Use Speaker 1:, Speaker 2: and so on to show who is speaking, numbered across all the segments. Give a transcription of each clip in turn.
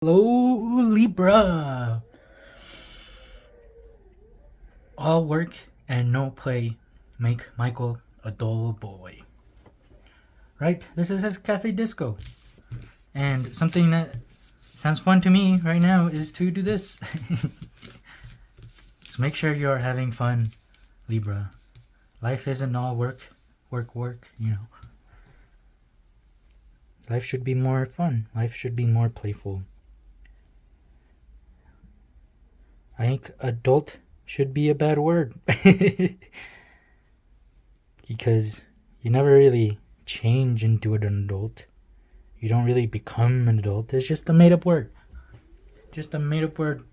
Speaker 1: Hello, Libra. All work and no play make Michael a dull boy. Right? This is his cafe disco. And something that sounds fun to me right now is to do this. So make sure you're having fun, Libra. Life isn't all work, you know. Life should be more fun. Life should be more playful. I think adult should be a bad word. Because you never really change into an adult. You don't really become an adult. It's just a made up word. Just a made up word.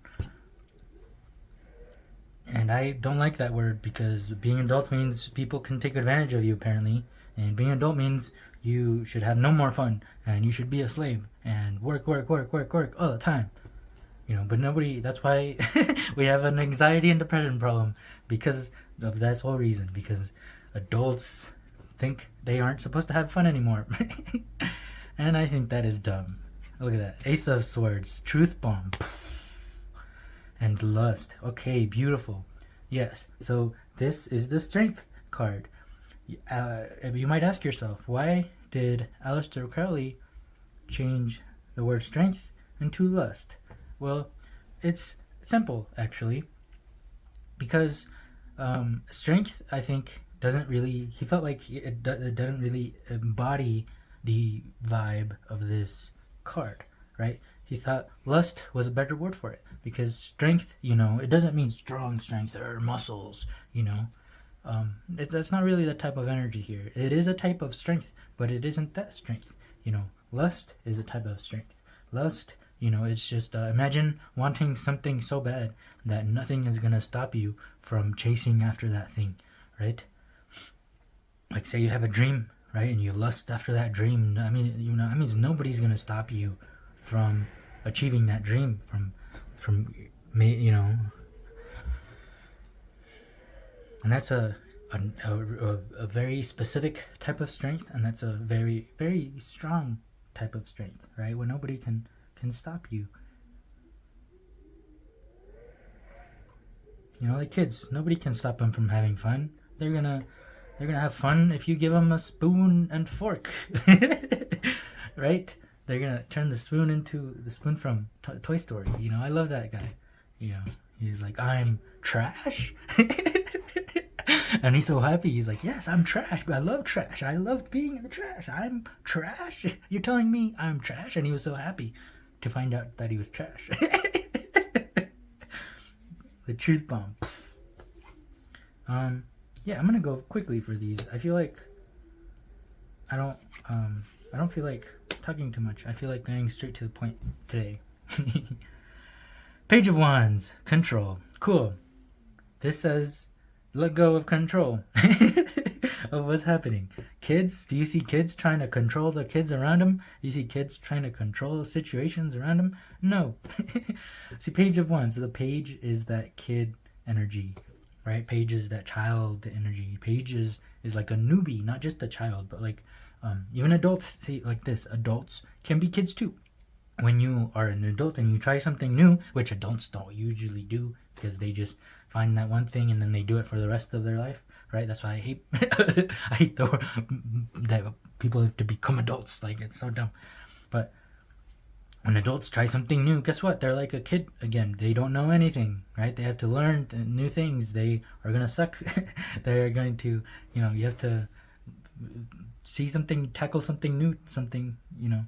Speaker 1: And I don't like that word because being adult means people can take advantage of you apparently. And being adult means you should have no more fun and you should be a slave and work all the time. You know, but nobody, that's why we have an anxiety and depression problem, because of that whole reason, because adults think they aren't supposed to have fun anymore. And I think that is dumb. Look at that. Ace of Swords, Truth Bomb, and Lust. Okay, beautiful. Yes, so this is the Strength card. You might ask yourself, why did Aleister Crowley change the word strength into lust? Well, it's simple, actually, because strength, I think, doesn't really, he felt like it doesn't really embody the vibe of this card, right? He thought lust was a better word for it, because strength, you know, it doesn't mean strong strength or muscles, you know. That's not really the type of energy here. It is a type of strength, but it isn't that strength, you know. Lust is a type of strength. Lust, you know, it's just imagine wanting something so bad that nothing is gonna stop you from chasing after that thing, right? Like, say you have a dream, right, and you lust after that dream. I mean, you know, that means nobody's gonna stop you from achieving that dream, from you know. And that's a very specific type of strength, and that's a very, very strong type of strength, right? Where nobody can stop you. You know, like kids, nobody can stop them from having fun. They're gonna have fun if you give them a spoon and fork, right? They're gonna turn the spoon into the spoon from Toy Story. You know, I love that guy. You know, he's like, I'm trash. And he's so happy. He's like, yes, I'm trash. I love trash. I love being in the trash. I'm trash. You're telling me I'm trash? And he was so happy to find out that he was trash. The truth bomb. Yeah, I'm gonna go quickly for these. I feel like I don't feel like talking too much. I feel like going straight to the point today. Page of Wands, control. Cool. This says let go of control of what's happening. Kids, do you see kids trying to control the kids around them? Do you see kids trying to control situations around them? No. See, Page of Wands. So the page is that kid energy, right? Page is that child energy. Page is like a newbie, not just a child, but like even adults. See, like this, adults can be kids too. When you are an adult and you try something new, which adults don't usually do because they just find that one thing and then they do it for the rest of their life, right? That's why I hate I hate that people have to become adults. Like, it's so dumb. But when adults try something new, guess what? They're like a kid again. They don't know anything, right? They have to learn new things. They are gonna suck. They're going to, you know, you have to see something, tackle something new, something, you know.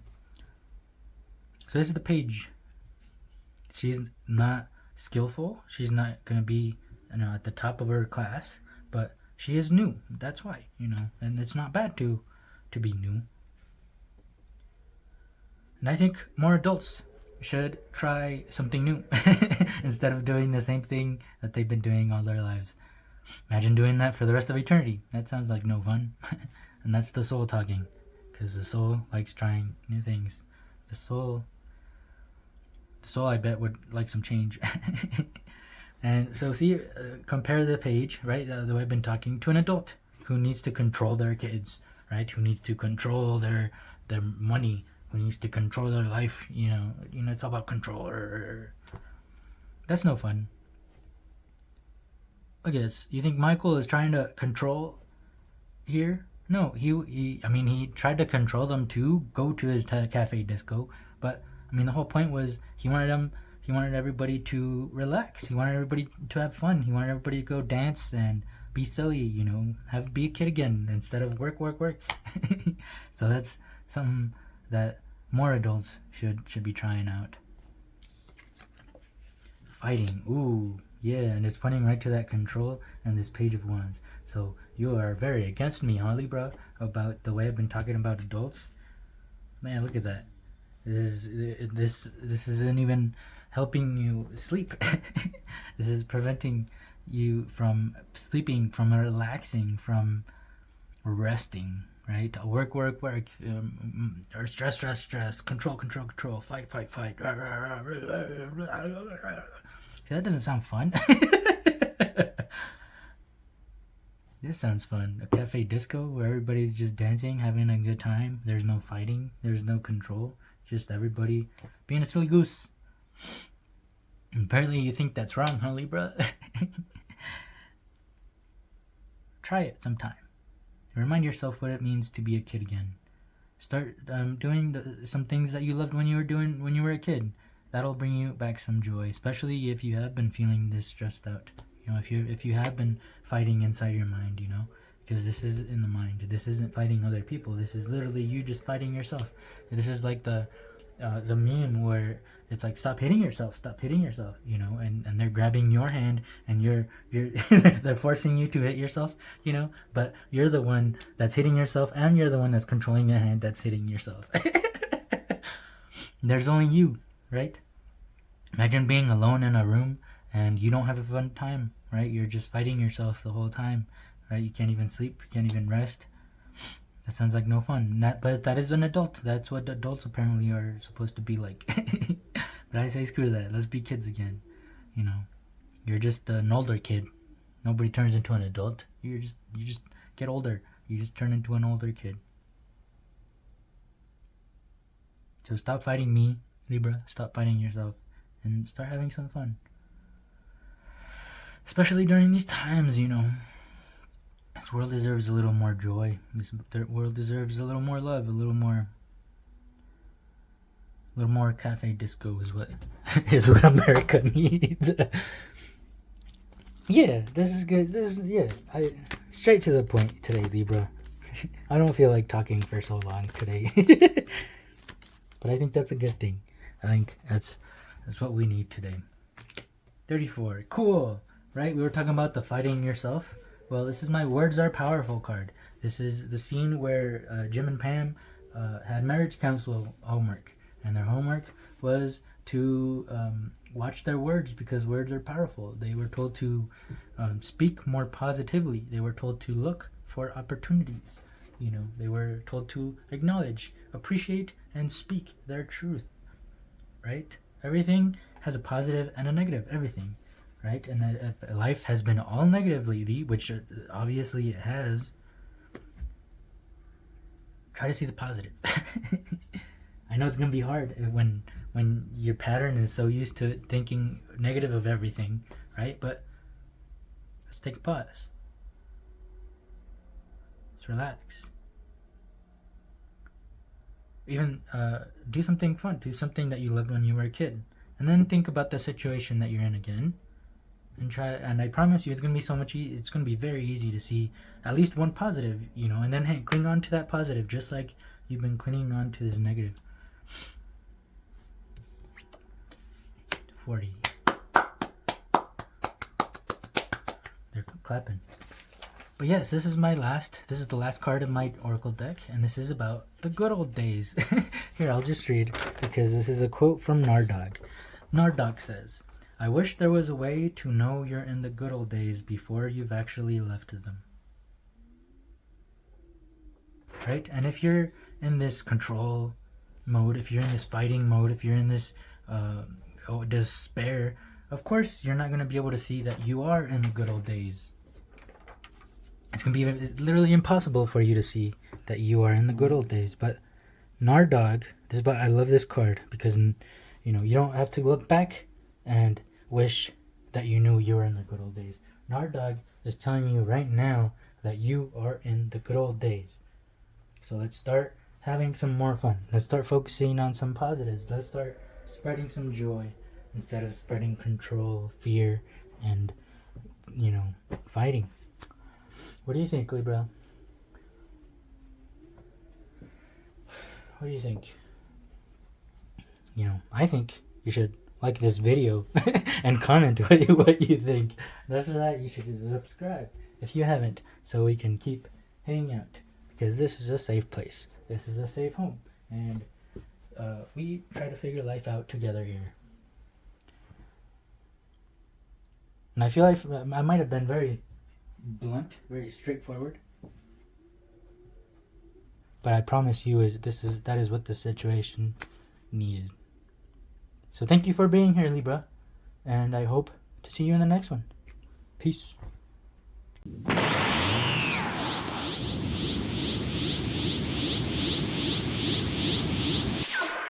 Speaker 1: So this is the page. She's not skillful. She's not gonna be, you know, at the top of her class, but she is new. That's why, you know, and it's not bad to be new. And I think more adults should try something new instead of doing the same thing that they've been doing all their lives. Imagine doing that for the rest of eternity. That sounds like no fun. And that's the soul talking, because the soul likes trying new things. The soul, I bet, would like some change. And so see, compare the page, right, the way I've been talking, to an adult who needs to control their kids, right, who needs to control their money, when you used to control their life, it's all about control. That's no fun. I guess you think Michael is trying to control here? No, he tried to control them to go to his cafe disco, but the whole point was he wanted everybody to relax. He wanted everybody to have fun. He wanted everybody to go dance and be silly, be a kid again instead of work. So that's something that more adults should be trying out. Fighting, ooh, yeah, and it's pointing right to that control and this Page of Wands. So you are very against me, huh, Libra, about the way I've been talking about adults. Man, look at that. This isn't even helping you sleep. This is preventing you from sleeping, from relaxing, from resting, right? Work, or stress, control, fight. See, that doesn't sound fun. This sounds fun. A cafe disco where everybody's just dancing, having a good time. There's no fighting. There's no control. Just everybody being a silly goose. Apparently you think that's wrong, huh, Libra? Try it sometime. Remind yourself what it means to be a kid again. Start doing some things that you loved when you were a kid. That'll bring you back some joy, especially if you have been feeling this stressed out. If you have been fighting inside your mind, because this is in the mind. This isn't fighting other people. This is literally you just fighting yourself. This is like the meme where it's like stop hitting yourself, and they're grabbing your hand and you're they're forcing you to hit yourself, but you're the one that's hitting yourself and you're the one that's controlling the hand that's hitting yourself. There's only you, right? Imagine being alone in a room and you don't have a fun time, right? You're just fighting yourself the whole time, right? You can't even sleep, you can't even rest. That sounds like no fun. But that is an adult. That's what adults apparently are supposed to be like. But I say screw that. Let's be kids again. You're just an older kid. Nobody turns into an adult. You just get older. You just turn into an older kid. So stop fighting me, Libra. Stop fighting yourself. And start having some fun. Especially during these times, This world deserves a little more joy. This world deserves a little more love, a little more cafe disco is what America needs. Yeah, this is good. Straight to the point today, Libra. I don't feel like talking for so long today. But I think that's a good thing. I think that's what we need today. 34. Cool. Right? We were talking about the fighting yourself. Well, this is my Words Are Powerful card. This is the scene where Jim and Pam had marriage counsel homework. And their homework was to watch their words because words are powerful. They were told to speak more positively. They were told to look for opportunities. They were told to acknowledge, appreciate, and speak their truth. Right? Everything has a positive and a negative. Everything. Right? And if life has been all negative lately, which obviously it has, try to see the positive. I know it's going to be hard when your pattern is so used to thinking negative of everything, right? But let's take a pause. Let's relax. Even do something fun. Do something that you loved when you were a kid. And then think about the situation that you're in again. And I promise you it's going to be so much it's going to be very easy to see at least one positive, and then hey, cling on to that positive just like you've been clinging on to this negative. 40. They're clapping. But yes, this is the last card of my Oracle deck, and this is about the good old days. Here, I'll just read, because this is a quote from Nardog. Nardog says, "I wish there was a way to know you're in the good old days before you've actually left them." Right? And if you're in this control mode, if you're in this fighting mode, if you're in this despair, of course you're not going to be able to see that you are in the good old days. It's going to be literally impossible for you to see that you are in the good old days. But Nardog But I love this card because, you know, you don't have to look back and wish that you knew you were in the good old days. Nard Dog is telling you right now that you are in the good old days. So let's start having some more fun. Let's start focusing on some positives. Let's start spreading some joy instead of spreading control, fear, and, you know, fighting. What do you think, Libra? What do you think? You know, I think you should like this video and comment what you think. And after that, you should just subscribe if you haven't, so we can keep hanging out, because this is a safe place. This is a safe home, and we try to figure life out together here. And I feel like I might have been very blunt, very straightforward, but I promise you that is what the situation needed. So thank you for being here, Libra, and I hope to see you in the next one. Peace.